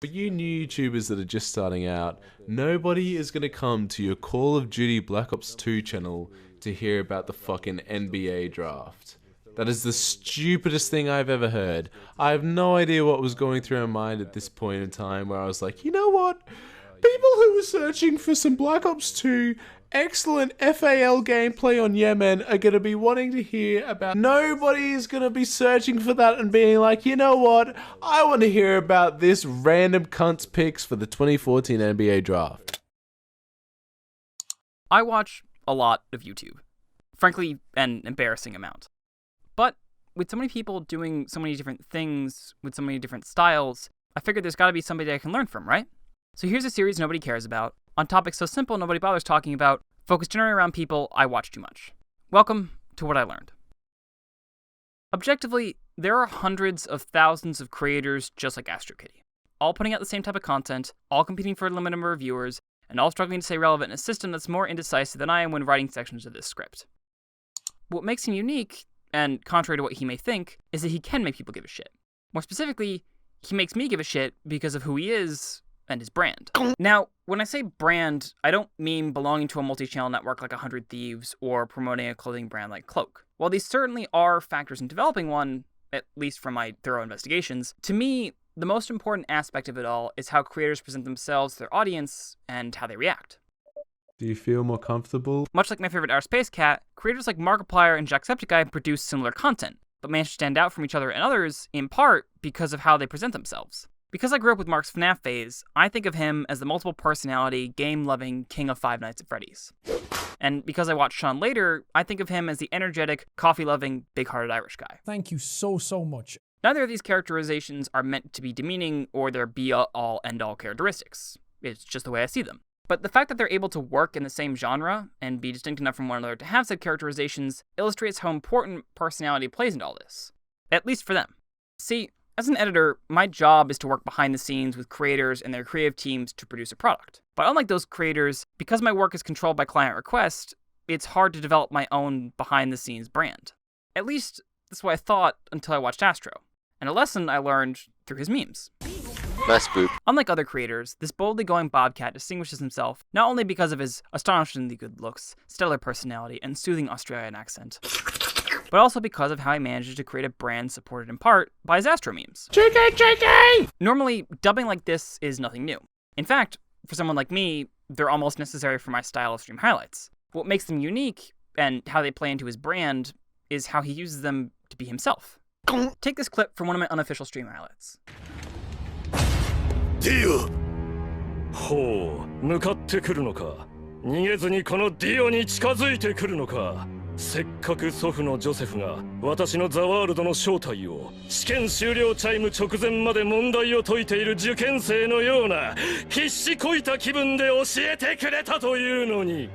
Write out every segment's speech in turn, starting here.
For you new YouTubers that are just starting out, nobody is going to come to your Call of Duty Black Ops 2 channel to hear about the fucking NBA draft. That is the stupidest thing I've ever heard. I have no idea what was going through my mind at this point in time where I was like, you know what? People who were searching for some Black Ops 2 excellent FAL gameplay on Yemen are going to be wanting to hear about. Nobody is going to be searching for that and being like, you know what? I want to hear about this random cunt's picks for the 2014 NBA draft. I watch a lot of YouTube. Frankly, an embarrassing amount. But with so many people doing so many different things with so many different styles, I figured there's got to be somebody I can learn from, right? So here's a series nobody cares about, on topics so simple nobody bothers talking about, focused generally around people I watch too much. Welcome to What I Learned. Objectively, there are hundreds of thousands of creators just like AstroKitty, all putting out the same type of content, all competing for a limited number of viewers, and all struggling to stay relevant in a system that's more indecisive than I am when writing sections of this script. What makes him unique, and contrary to what he may think, is that he can make people give a shit. More specifically, he makes me give a shit because of who he is and his brand. Now, when I say brand, I don't mean belonging to a multi-channel network like 100 Thieves or promoting a clothing brand like Cloak. While these certainly are factors in developing one, at least from my thorough investigations, to me, the most important aspect of it all is how creators present themselves to their audience and how they react. Do you feel more comfortable? Much like my favorite Outer Space Cat, creators like Markiplier and Jacksepticeye produce similar content, but manage to stand out from each other and others, in part, because of how they present themselves. Because I grew up with Mark's FNAF phase, I think of him as the multiple personality, game-loving king of Five Nights at Freddy's. And because I watched Sean later, I think of him as the energetic, coffee-loving, big-hearted Irish guy. Thank you so much. Neither of these characterizations are meant to be demeaning or their be-all, end-all characteristics. It's just the way I see them. But the fact that they're able to work in the same genre and be distinct enough from one another to have said characterizations illustrates how important personality plays into all this. At least for them. See, as an editor, my job is to work behind the scenes with creators and their creative teams to produce a product. But unlike those creators, because my work is controlled by client request, it's hard to develop my own behind-the-scenes brand. At least, that's what I thought until I watched Astro. And a lesson I learned through his memes. Nice boop. Unlike other creators, this boldly going bobcat distinguishes himself not only because of his astonishingly good looks, stellar personality, and soothing Australian accent, but also because of how he manages to create a brand supported in part by his Astro memes. Cheeky! Normally, dubbing like this is nothing new. In fact, for someone like me, they're almost necessary for my style of stream highlights. What makes them unique, and how they play into his brand, is how he uses them to be himself. Take this clip from one of my unofficial stream highlights. ディオほう向かってくるのか逃げずにこのディオに近づいてくるのかせっかく祖父のジョセフが私のザワールドの正体を試験終了チャイム直前まで問題を解いている受験生のような必死こいた気分で教えてくれたというのに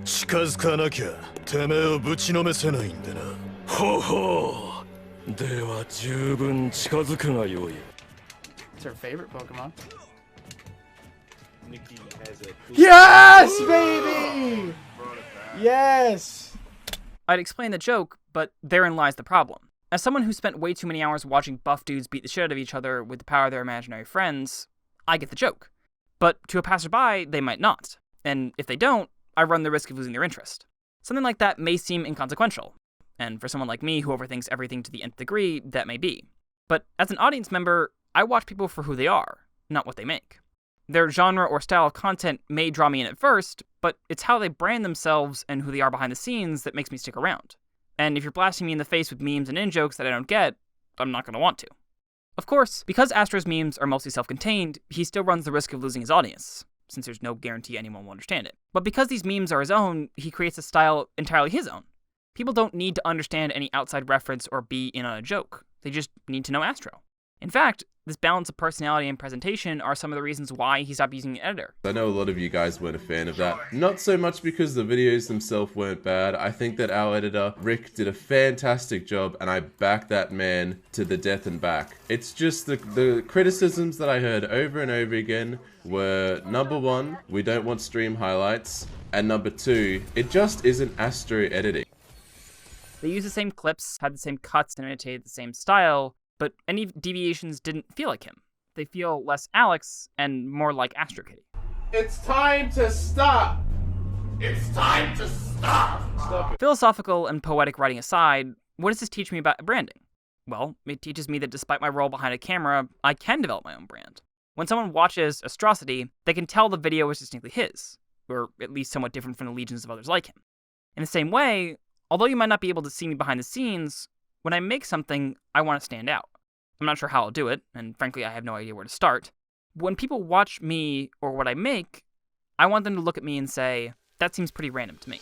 近づかなきゃてめえをぶちのめせないんでなほうほうでは十分近づくがよい It's her favorite Pokemon. Yes, baby! Yes! I'd explain the joke, but therein lies the problem. As someone who spent way too many hours watching buff dudes beat the shit out of each other with the power of their imaginary friends, I get the joke. But to a passerby, they might not. And if they don't, I run the risk of losing their interest. Something like that may seem inconsequential. And for someone like me who overthinks everything to the nth degree, that may be. But as an audience member, I watch people for who they are, not what they make. Their genre or style of content may draw me in at first, but it's how they brand themselves and who they are behind the scenes that makes me stick around. And if you're blasting me in the face with memes and in-jokes that I don't get, I'm not going to want to. Of course, because Astro's memes are mostly self-contained, he still runs the risk of losing his audience, since there's no guarantee anyone will understand it. But because these memes are his own, he creates a style entirely his own. People don't need to understand any outside reference or be in on a joke. They just need to know Astro. In fact, this balance of personality and presentation are some of the reasons why he stopped using an editor. I know a lot of you guys weren't a fan of that. Not so much because the videos themselves weren't bad. I think that our editor, Rick, did a fantastic job and I back that man to the death and back. It's just the criticisms that I heard over and over again were, number one, we don't want stream highlights, and number two, it just isn't Astro editing. They used the same clips, had the same cuts, and imitated the same style, but any deviations didn't feel like him. they feel less Alex and more like AstroKitty. It's time to stop! It's time to stop! Stop it. Philosophical and poetic writing aside, what does this teach me about branding? Well, it teaches me that despite my role behind a camera, I can develop my own brand. When someone watches AstroKitty, they can tell the video is distinctly his, or at least somewhat different from the legions of others like him. In the same way, although you might not be able to see me behind the scenes, when I make something, I want to stand out. I'm not sure how I'll do it, and frankly, I have no idea where to start. When people watch me or what I make, I want them to look at me and say, that seems pretty random to me.